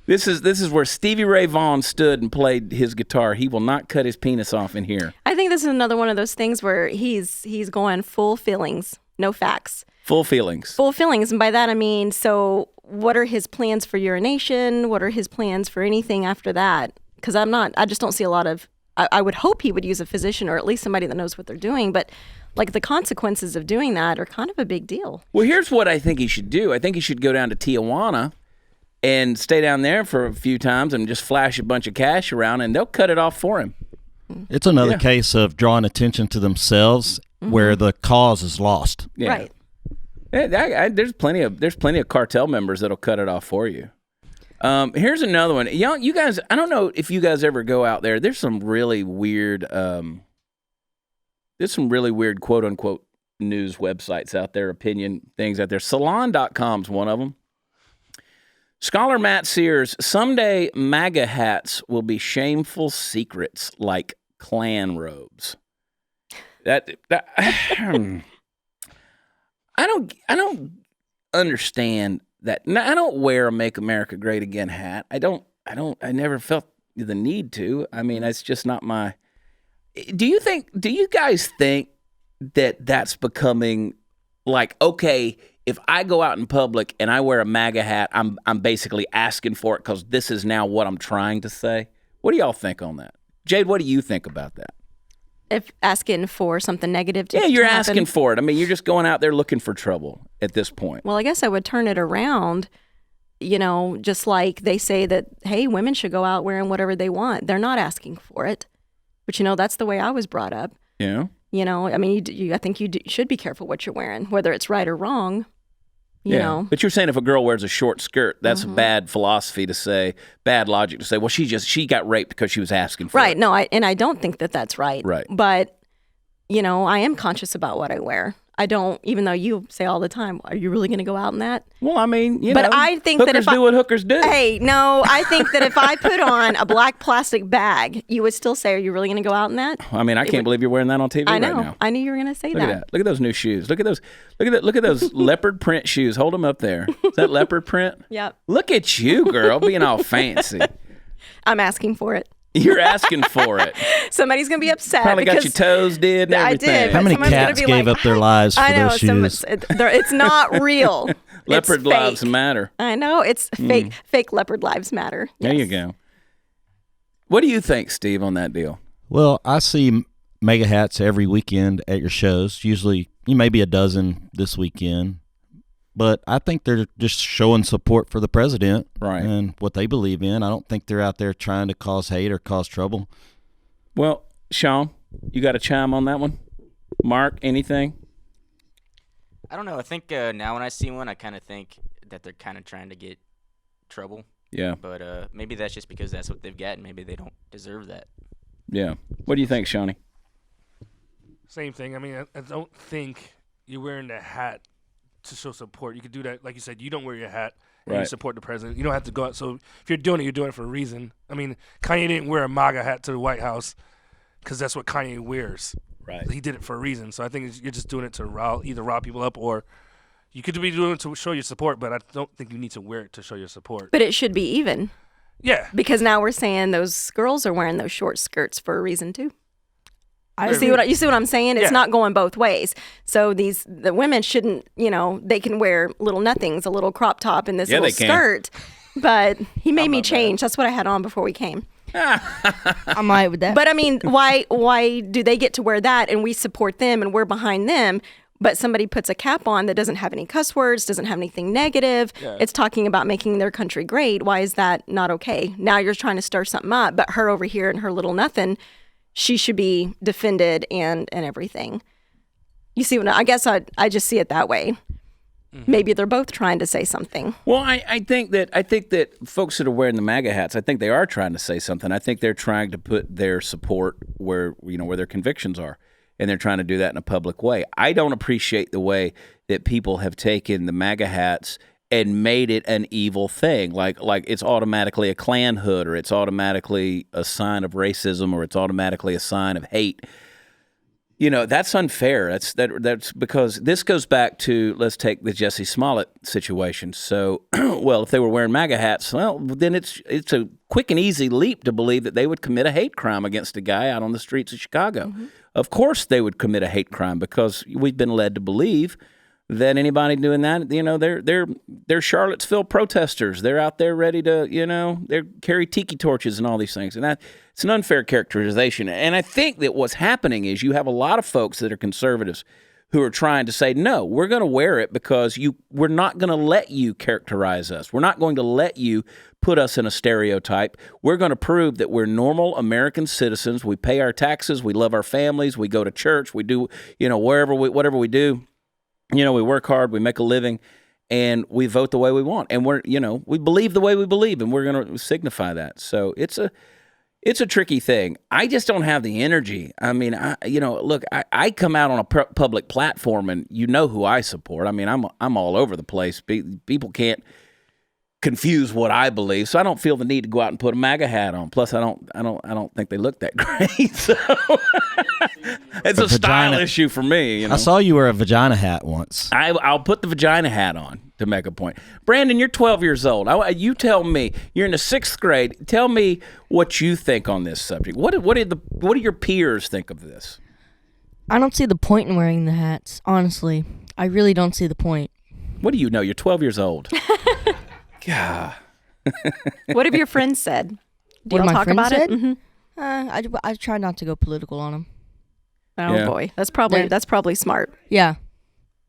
Speaker 1: This is where Stevie Ray Vaughan stood and played his guitar. He will not cut his penis off in here.
Speaker 2: I think this is another one of those things where he's going full feelings, no facts.
Speaker 1: Full feelings.
Speaker 2: Full feelings, and by that I mean, so what are his plans for urination? What are his plans for anything after that? Because I just don't see a lot of, I would hope he would use a physician or at least somebody that knows what they're doing, but like the consequences of doing that are kind of a big deal.
Speaker 1: Well, here's what I think he should do. I think he should go down to Tijuana and stay down there for a few times and just flash a bunch of cash around and they'll cut it off for him.
Speaker 4: It's another case of drawing attention to themselves where the cause is lost.
Speaker 1: Yeah.
Speaker 2: Right.
Speaker 1: There's plenty of cartel members that'll cut it off for you. Here's another one. You guys, I don't know if you guys ever go out there. There's some really weird quote unquote news websites out there, opinion things out there. Salon.com's one of them. Scholar Matt Sears, someday MAGA hats will be shameful secrets like Klan robes. That I don't understand that. I don't wear a Make America Great Again hat. I never felt the need to. I mean, it's just not my. Do you guys think that that's becoming like, okay, if I go out in public and I wear a MAGA hat, I'm basically asking for it because this is now what I'm trying to say? What do y'all think on that? Jade, what do you think about that?
Speaker 2: If asking for something negative to
Speaker 1: Yeah, you're
Speaker 2: happen.
Speaker 1: asking for it. I mean, you're just going out there looking for trouble at this point.
Speaker 2: Well, I guess I would turn it around, just like they say that, hey, women should go out wearing whatever they want. They're not asking for it. But, that's the way I was brought up.
Speaker 1: Yeah.
Speaker 2: I mean, I think you should be careful what you're wearing, whether it's right or wrong. You know.
Speaker 1: But you're saying if a girl wears a short skirt, that's a bad philosophy to say, bad logic to say, well, she got raped because she was asking for it.
Speaker 2: Right. No, I don't think that that's right.
Speaker 1: Right.
Speaker 2: But, I am conscious about what I wear. I don't, even though you say all the time, are you really going to go out in that?
Speaker 1: Well, I mean,
Speaker 2: but I think
Speaker 1: hookers
Speaker 2: that if
Speaker 1: do what hookers do.
Speaker 2: Hey, no, I think that if I put on a black plastic bag, you would still say, are you really going to go out in that?
Speaker 1: I mean, I can't believe you're wearing that on TV
Speaker 2: I know.
Speaker 1: right now.
Speaker 2: I knew you were going to say
Speaker 1: Look at that. Look at those new shoes. Look at those. Look at those leopard print shoes. Hold them up there. Is that leopard print?
Speaker 2: Yep.
Speaker 1: Look at you, girl, being all fancy.
Speaker 2: I'm asking for it.
Speaker 1: You're asking for it.
Speaker 2: Somebody's going to be upset.
Speaker 1: Probably got your toes did and
Speaker 2: I
Speaker 1: everything.
Speaker 2: did.
Speaker 4: How many
Speaker 2: Someone's gonna
Speaker 4: cats
Speaker 2: be
Speaker 4: gave
Speaker 2: like,
Speaker 4: up their lives for
Speaker 2: I know.
Speaker 4: those shoes?
Speaker 2: It's not real.
Speaker 1: Leopard
Speaker 2: It's
Speaker 1: lives
Speaker 2: fake.
Speaker 1: matter.
Speaker 2: I know. It's fake. Fake leopard lives matter.
Speaker 1: There you
Speaker 2: Yes.
Speaker 1: go. What do you think, Steve, on that deal?
Speaker 4: Well, I see MAGA hats every weekend at your shows. Usually, maybe a dozen this weekend. But I think they're just showing support for the president and what they believe in. I don't think they're out there trying to cause hate or cause trouble.
Speaker 1: Well, Sean, you got a chime on that one? Mark, anything?
Speaker 7: I don't know. I think now when I see one, I kind of think that they're kind of trying to get trouble.
Speaker 1: Yeah.
Speaker 7: But maybe that's just because that's what they've got, and maybe they don't deserve that.
Speaker 1: Yeah. What do you think, Shawnee?
Speaker 5: Same thing. I mean, I don't think you're wearing the hat to show support. You could do that, like you said. You don't wear your hat and you
Speaker 1: Right.
Speaker 5: support the president. You don't have to go out. So if you're doing it for a reason. I mean, Kanye didn't wear a MAGA hat to the White House because that's what Kanye wears.
Speaker 1: Right.
Speaker 5: He did it for a reason. So I think you're just doing it to either rile people up or you could be doing it to show your support. But I don't think you need to wear it to show your support.
Speaker 2: But it should be even.
Speaker 5: Yeah.
Speaker 2: Because now we're saying those girls are wearing those short skirts for a reason too.
Speaker 5: I
Speaker 2: You see what I'm saying? It's
Speaker 5: Yeah.
Speaker 2: not going both ways. So the women shouldn't, they can wear little nothings, a little crop top and this
Speaker 1: Yeah,
Speaker 2: little
Speaker 1: they can.
Speaker 2: skirt. But he made me change. That's what I had on before we came.
Speaker 6: I'm all right with that.
Speaker 2: But I mean, why do they get to wear that and we support them and we're behind them? But somebody puts a cap on that doesn't have any cuss words, doesn't have anything negative. Yeah. It's talking about making their country great. Why is that not okay? Now you're trying to stir something up. But her over here and her little nothing, she should be defended and everything. You see, I guess I just see it that way. Maybe they're both trying to say something.
Speaker 1: Well, I think that folks that are wearing the MAGA hats, I think they are trying to say something. I think they're trying to put their support where their convictions are, and they're trying to do that in a public way. I don't appreciate the way that people have taken the MAGA hats and made it an evil thing, like it's automatically a Klan hood, or it's automatically a sign of racism, or it's automatically a sign of hate. That's unfair. That's because this goes back to, let's take the Jussie Smollett situation. So, well, if they were wearing MAGA hats, well, then it's a quick and easy leap to believe that they would commit a hate crime against a guy out on the streets of Chicago. Mm-hmm. Of course they would commit a hate crime, because we've been led to believe that anybody doing that, they're Charlottesville protesters. They're out there ready to, they carry tiki torches and all these things. And it's an unfair characterization. And I think that what's happening is you have a lot of folks that are conservatives who are trying to say, no, we're going to wear it because we're not going to let you characterize us. We're not going to let you put us in a stereotype. We're going to prove that we're normal American citizens. We pay our taxes. We love our families. We go to church. We do, whatever we do. We work hard, we make a living, and we vote the way we want. And we believe the way we believe, and we're going to signify that. So it's a tricky thing. I just don't have the energy. I mean, I come out on a public platform, and you know who I support. I mean, I'm all over the place. People can't confuse what I believe, so I don't feel the need to go out and put a MAGA hat on. Plus, I don't think they look that great. So it's a style issue for me.
Speaker 4: I saw you wear a vagina hat once.
Speaker 1: I'll put the vagina hat on to make a point. Brandon, you're 12 years old. You tell me. You're in the 6th grade. Tell me what you think on this subject. What do your peers think of this?
Speaker 6: I don't see the point in wearing the hats. Honestly, I really don't see the point.
Speaker 1: What do you know? You're 12 years old. God.
Speaker 2: What have your friends said? Do you all talk about it? Mm-hmm.
Speaker 6: I try not to go political on them.
Speaker 2: Oh boy, that's probably smart.
Speaker 6: Yeah,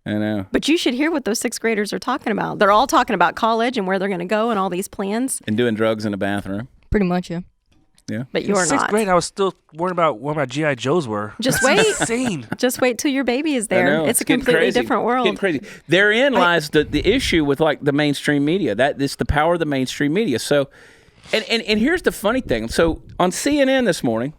Speaker 1: I know.
Speaker 2: But you should hear what those 6th graders are talking about. They're all talking about college and where they're going to go and all these plans.
Speaker 1: And doing drugs in the bathroom.
Speaker 6: Pretty much, yeah.
Speaker 1: Yeah.
Speaker 2: But you're not.
Speaker 5: 6th grade, I was still worried about what my G.I. Joes were.
Speaker 2: Just wait.
Speaker 5: Insane.
Speaker 2: Just wait till your baby is there. It's a completely different world.
Speaker 1: It's getting crazy. Therein lies the issue with the mainstream media. It's the power of the mainstream media. So, and here's the funny thing. So on CNN this morning,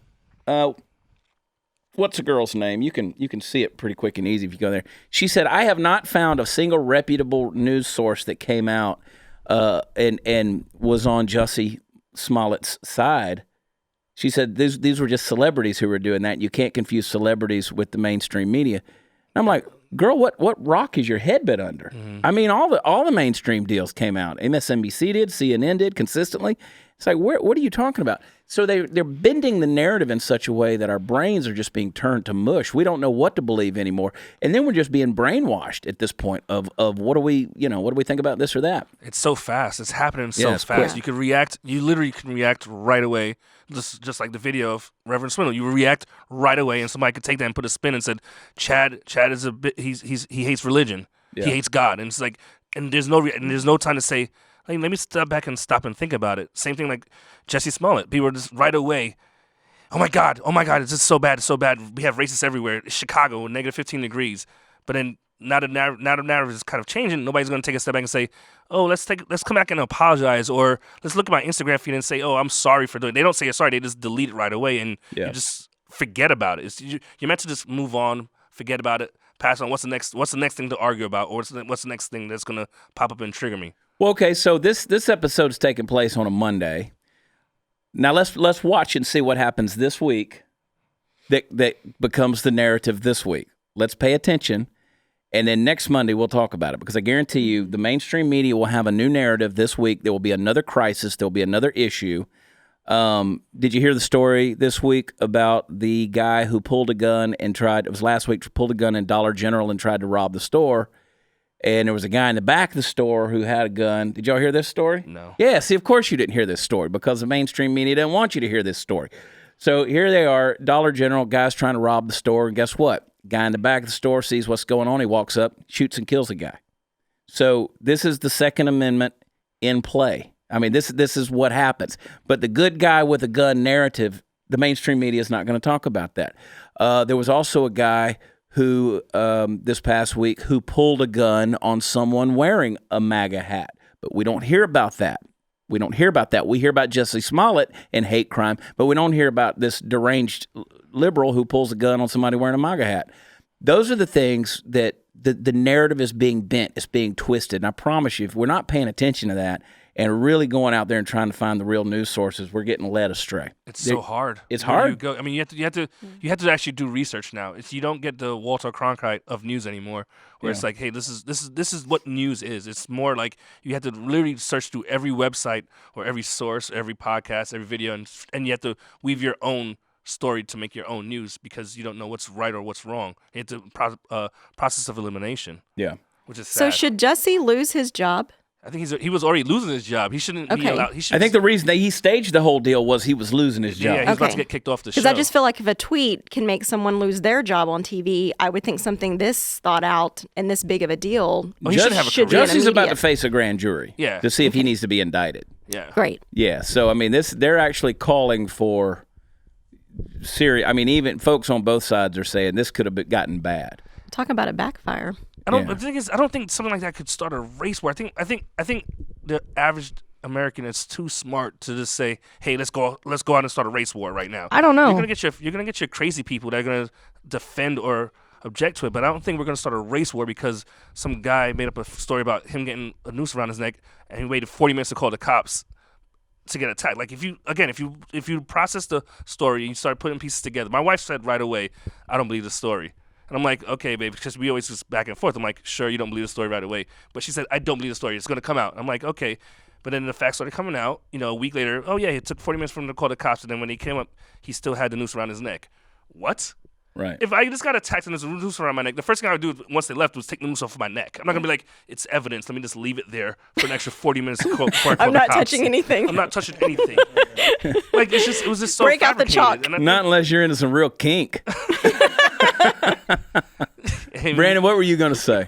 Speaker 1: what's the girl's name? You can see it pretty quick and easy if you go there. She said, "I have not found a single reputable news source that came out and was on Jussie Smollett's side." She said these were just celebrities who were doing that. You can't confuse celebrities with the mainstream media. And I'm like, girl, what rock is your head been under? Mm-hmm. I mean, all the mainstream deals came out. MSNBC did, CNN did consistently. It's like, what are you talking about? So they're bending the narrative in such a way that our brains are just being turned to mush. We don't know what to believe anymore, and then we're just being brainwashed at this point of what do we think about this or that?
Speaker 5: It's so fast. It's happening so fast. You could react. You literally can react right away. Just like the video of Reverend Swindle, you react right away, and somebody could take that and put a spin and said, Chad is a bit. He hates religion. Yeah. He hates God, and it's like, and there's no time to say, hey, let me step back and stop and think about it. Same thing like Jussie Smollett. People were just right away, oh my God, it's just so bad, it's so bad. We have racists everywhere. It's Chicago, negative 15 degrees. But then now the narrative is kind of changing. Nobody's going to take a step back and say, oh, let's come back and apologize, or let's look at my Instagram feed and say, oh, I'm sorry for doing it. They don't say sorry. They just delete it right away, and you just forget about it. You're meant to just move on, forget about it, pass on. What's the next thing to argue about, or what's the next thing that's going to pop up and trigger me?
Speaker 1: Well, okay, so this episode is taking place on a Monday. Now let's watch and see what happens this week that becomes the narrative this week. Let's pay attention, and then next Monday we'll talk about it, because I guarantee you the mainstream media will have a new narrative this week. There will be another crisis. There will be another issue. Did you hear the story this week about the guy who pulled a gun and pulled a gun in Dollar General and tried to rob the store? And there was a guy in the back of the store who had a gun. Did y'all hear this story?
Speaker 5: No.
Speaker 1: Yeah, see, of course you didn't hear this story because the mainstream media didn't want you to hear this story. So here they are, Dollar General, guys trying to rob the store, and guess what? Guy in the back of the store sees what's going on. He walks up, shoots and kills a guy. So this is the Second Amendment in play. I mean, this is what happens. But the good guy with a gun narrative, the mainstream media is not going to talk about that. There was also a guy who, this past week, who pulled a gun on someone wearing a MAGA hat. But we don't hear about that. We don't hear about that. We hear about Jussie Smollett and hate crime, but we don't hear about this deranged liberal who pulls a gun on somebody wearing a MAGA hat. Those are the things that the narrative is being bent, it's being twisted. And I promise you, if we're not paying attention to that and really going out there and trying to find the real news sources, we're getting led astray.
Speaker 5: It's so hard.
Speaker 1: It's
Speaker 5: Where
Speaker 1: hard.
Speaker 5: you go. I mean, you have to actually do research now. You don't get the Walter Cronkite of news anymore, where it's like, hey, this is what news is. It's more like you have to literally search through every website or every source, every podcast, every video, and you have to weave your own story to make your own news because you don't know what's right or what's wrong. You have to process of elimination.
Speaker 1: Yeah,
Speaker 5: which is sad.
Speaker 2: So should Jussie lose his job?
Speaker 5: I think he was already losing his job. He shouldn't be allowed.
Speaker 1: I think the reason that he staged the whole deal was he was losing his job.
Speaker 5: Yeah, he's about to get kicked off the show.
Speaker 2: Because I just feel like if a tweet can make someone lose their job on TV, I would think something this thought out and this big of a deal
Speaker 5: he should have a career.
Speaker 1: Jussie's about to face a grand jury to see if he needs to be indicted.
Speaker 5: Yeah.
Speaker 2: Great.
Speaker 1: Yeah, so I mean, they're actually calling for serious. I mean, even folks on both sides are saying this could have gotten bad.
Speaker 2: Talk about a backfire.
Speaker 5: The thing is, I don't think something like that could start a race war. I think the average American is too smart to just say, "Hey, let's go out and start a race war right now."
Speaker 6: I don't know.
Speaker 5: You're gonna get your crazy people that are gonna defend or object to it, but I don't think we're gonna start a race war because some guy made up a story about him getting a noose around his neck and he waited 40 minutes to call the cops to get attacked. Like if you process the story and you start putting pieces together. My wife said right away, "I don't believe the story." And I'm like, okay, babe, because we always just back and forth. I'm like, sure, you don't believe the story right away. But she said, I don't believe the story. It's going to come out. I'm like, okay. But then the facts started coming out, a week later. Oh, yeah, it took 40 minutes for him to call the cops. And then when he came up, he still had the noose around his neck. What?
Speaker 1: Right.
Speaker 5: If I just got attacked and there's a noose around my neck, the first thing I would do once they left was take the noose off my neck. I'm not going to be like, it's evidence. Let me just leave it there for an extra 40 minutes before I call
Speaker 2: I'm
Speaker 5: the
Speaker 2: not
Speaker 5: cops.
Speaker 2: touching anything.
Speaker 5: I'm not touching anything. Like, it was just so
Speaker 2: Break out the
Speaker 5: fabricated.
Speaker 2: chalk.
Speaker 5: And
Speaker 1: Not unless you're into some real kink.
Speaker 5: Hey,
Speaker 1: Brandon, what were you going to say?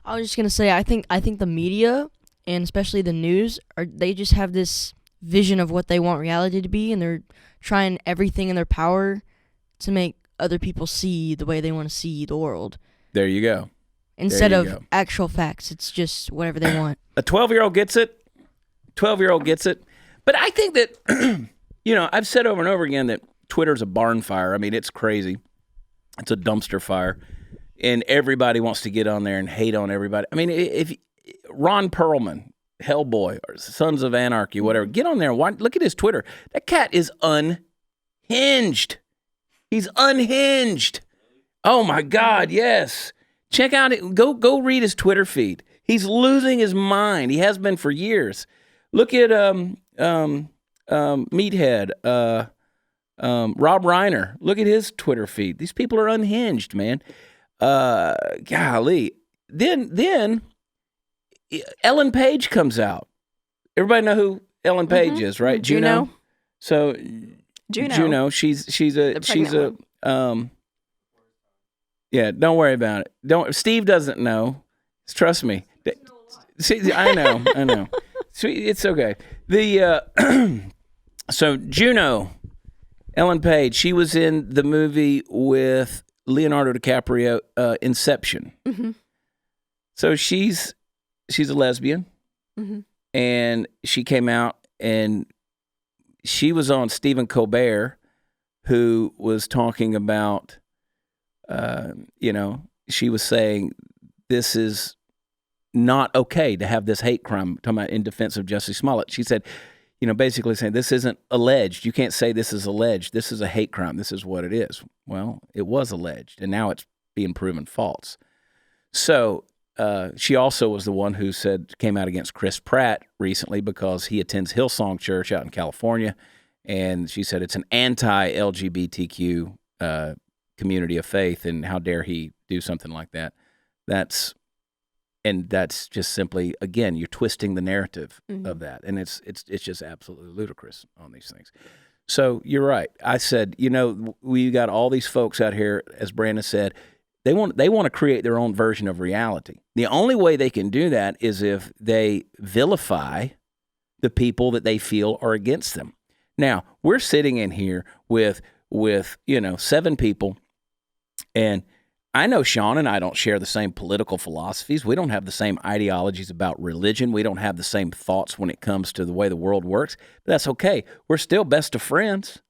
Speaker 6: I was just gonna say, I think the media and especially the news they just have this vision of what they want reality to be, and they're trying everything in their power to make other people see the way they want to see the world.
Speaker 1: There you go.
Speaker 6: Instead of actual facts, it's just whatever they want.
Speaker 1: A 12-year-old gets it. 12-year-old gets it. But I think that, I've said over and over again that Twitter's a barn fire. I mean, it's crazy. It's a dumpster fire. And everybody wants to get on there and hate on everybody. I mean, if Ron Perlman, Hellboy, or Sons of Anarchy, whatever, get on there and look at his Twitter. That cat is unhinged. He's unhinged. Oh, my God, yes. Check out it. Go read his Twitter feed. He's losing his mind. He has been for years. Look at Meathead, Rob Reiner. Look at his Twitter feed. These people are unhinged, man. Golly. Then Ellen Page comes out. Everybody know who Ellen Page is, right?
Speaker 2: Juno.
Speaker 1: So Juno. She's a yeah. Don't worry about it. Steve doesn't know. Trust me. See, I know. It's okay. So Juno, Ellen Page. She was in the movie with Leonardo DiCaprio, Inception.
Speaker 2: Mm-hmm.
Speaker 1: So she's a lesbian, and she came out and she was on Stephen Colbert, who was talking about, she was saying this is not okay to have this hate crime, talking about in defense of Jussie Smollett. She said, basically saying this isn't alleged. You can't say this is alleged. This is a hate crime. This is what it is. Well, it was alleged, and now it's being proven false. So she also was the one who came out against Chris Pratt recently because he attends Hillsong Church out in California, and she said it's an anti-LGBTQ community of faith, and how dare he do something like that. That's And that's just simply, again, you're twisting the narrative of that. And it's just absolutely ludicrous on these things. So you're right. I said, we got all these folks out here, as Brandon said, they want to create their own version of reality. The only way they can do that is if they vilify the people that they feel are against them. Now, we're sitting in here with 7 people, and I know Sean and I don't share the same political philosophies. We don't have the same ideologies about religion. We don't have the same thoughts when it comes to the way the world works. But that's okay. We're still best of friends.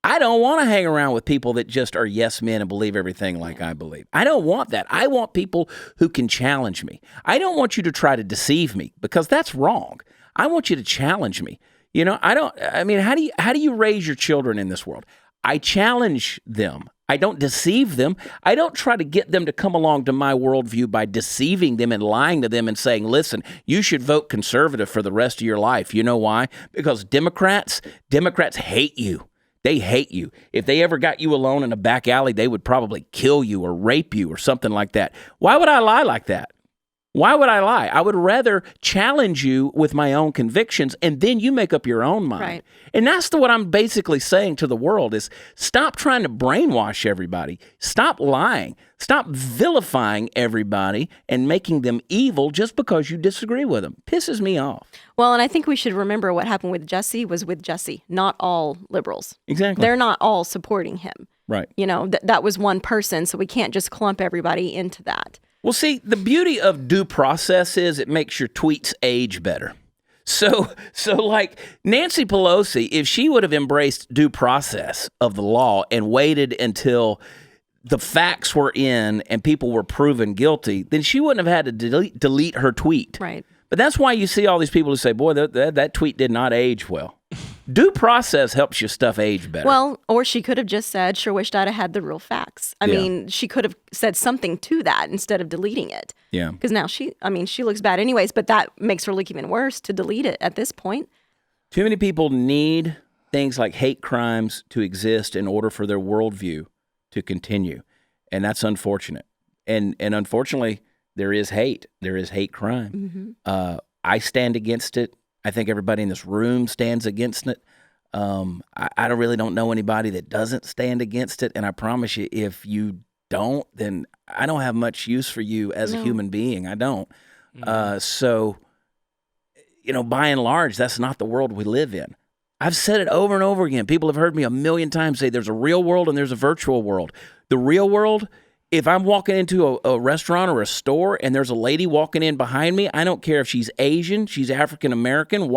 Speaker 1: I don't want to hang around with people that just are yes men and believe everything like I believe. I don't want that. I want people who can challenge me. I don't want you to try to deceive me, because that's wrong. I want you to challenge me. How do you raise your children in this world? I challenge them. I don't deceive them. I don't try to get them to come along to my worldview by deceiving them and lying to them and saying, listen, you should vote conservative for the rest of your life. You know why? Because Democrats hate you. They hate you. If they ever got you alone in a back alley, they would probably kill you or rape you or something like that. Why would I lie like that? Why would I lie? I would rather challenge you with my own convictions, and then you make up your own mind.
Speaker 2: Right.
Speaker 1: And that's what I'm basically saying to the world is stop trying to brainwash everybody. Stop lying. Stop vilifying everybody and making them evil just because you disagree with them. Pisses me off.
Speaker 2: Well, and I think we should remember what happened with Jussie was with Jussie, not all liberals.
Speaker 1: Exactly.
Speaker 2: They're not all supporting him.
Speaker 1: Right.
Speaker 2: That was one person, so we can't just clump everybody into that.
Speaker 1: Well, see, the beauty of due process is it makes your tweets age better. So like Nancy Pelosi, if she would have embraced due process of the law and waited until the facts were in and people were proven guilty, then she wouldn't have had to delete her tweet.
Speaker 2: Right.
Speaker 1: But that's why you see all these people who say, boy, that tweet did not age well. Due process helps your stuff age better.
Speaker 2: Well, or she could have just said, sure wished I'd have had the real facts. I mean, she could have said something to that instead of deleting it.
Speaker 1: Yeah.
Speaker 2: Because now she looks bad anyways, but that makes her look even worse to delete it at this point.
Speaker 1: Too many people need things like hate crimes to exist in order for their worldview to continue. And that's unfortunate. And unfortunately, there is hate. There is hate crime. Mm-hmm. I stand against it. I think everybody in this room stands against it. I really don't know anybody that doesn't stand against it. And I promise you, if you don't, then I don't have much use for you as a human being. I don't. Mm-hmm. So, by and large, that's not the world we live in. I've said it over and over again. People have heard me a million times say there's a real world and there's a virtual world. The real world, if I'm walking into a restaurant or a store and there's a lady walking in behind me, I don't care if she's Asian, she's African American.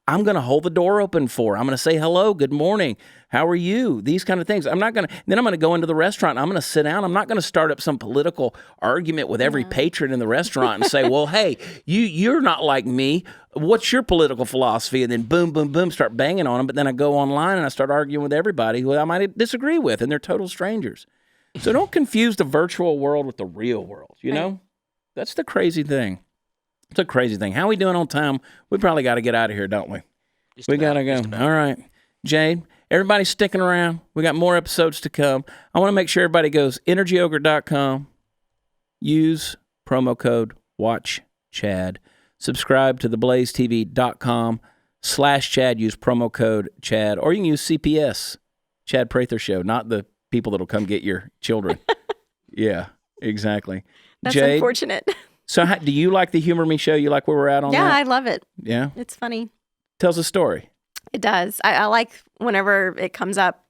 Speaker 1: I'm going to hold the door open for her. I'm going to say hello, good morning, how are you? These kind of things. Then I'm going to go into the restaurant. I'm going to sit down. I'm not going to start up some political argument with every patron in the restaurant and say, well, hey, you're not like me. What's your political philosophy? And then boom, boom, boom, start banging on them. But then I go online and I start arguing with everybody who I might disagree with, and they're total strangers. So don't confuse the virtual world with the real world, Right. That's the crazy thing. It's a crazy thing. How are we doing on time? We probably got to get out of here, don't we? We got to go. All right. Jade, everybody's sticking around. We got more episodes to come. I want to make sure everybody goes energyogre.com. Use promo code WATCHCHAD. Subscribe to theblazetv.com/Chad. Use promo code Chad. Or you can use CPS, Chad Prather Show, not the people that'll come get your children. Yeah, exactly.
Speaker 2: That's
Speaker 1: Jade,
Speaker 2: unfortunate.
Speaker 1: So do you like the Humor Me show? You like where we're at on that?
Speaker 2: Yeah, I love it.
Speaker 1: Yeah?
Speaker 2: It's funny.
Speaker 1: Tells a story.
Speaker 2: It does. I like whenever it comes up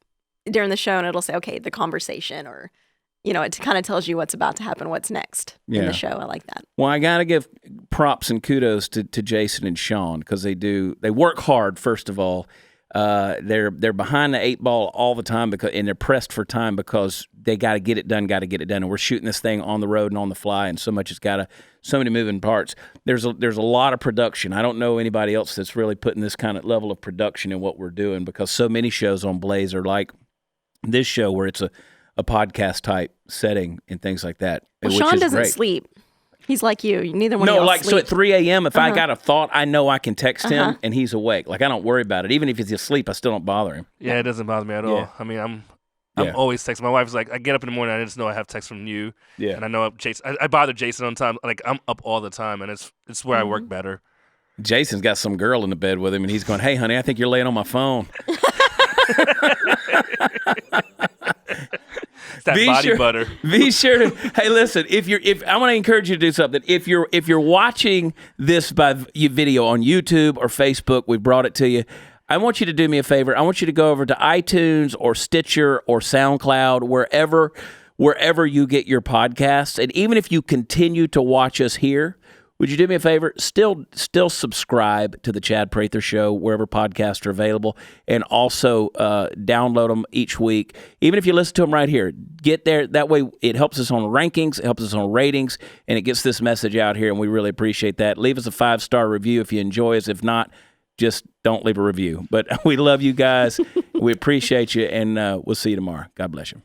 Speaker 2: during the show and it'll say, okay, the conversation, or, it kind of tells you what's about to happen, what's next in the show. I like that.
Speaker 1: Well, I got to give props and kudos to Jason and Sean, because they work hard, first of all. They're behind the 8 ball all the time and they're pressed for time because they got to get it done. And we're shooting this thing on the road and on the fly, and so many moving parts. There's a lot of production. I don't know anybody else that's really putting this kind of level of production in what we're doing, because so many shows on Blaze are like this show where it's a podcast type setting and things like that.
Speaker 2: Well,
Speaker 1: which
Speaker 2: Sean
Speaker 1: is
Speaker 2: doesn't
Speaker 1: great.
Speaker 2: sleep. He's like you. Neither one of y'all sleep.
Speaker 1: So at 3 a.m., if I got a thought, I know I can text him and he's awake. Like, I don't worry about it. Even if he's asleep, I still don't bother him.
Speaker 5: Yeah, it doesn't bother me at all. I mean, I'm always texting. My wife's like, I get up in the morning, I just know I have text from you.
Speaker 1: Yeah.
Speaker 5: And I know Jason. I bother Jason on time. Like, I'm up all the time, and it's where I work better.
Speaker 1: Jason's got some girl in the bed with him, and he's going, "Hey, honey, I think you're laying on my phone."
Speaker 5: It's that body butter.
Speaker 1: Be sure to. Hey, listen. If I want to encourage you to do something. If you're watching this by video on YouTube or Facebook, we brought it to you. I want you to do me a favor. I want you to go over to iTunes or Stitcher or SoundCloud, wherever you get your podcasts. And even if you continue to watch us here, would you do me a favor? Still subscribe to the Chad Prather Show wherever podcasts are available, and also download them each week. Even if you listen to them right here, get there. That way, it helps us on rankings, it helps us on ratings, and it gets this message out here, and we really appreciate that. Leave us a 5-star review if you enjoy us. If not, just don't leave a review. But we love you guys. We appreciate you, and we'll see you tomorrow. God bless you.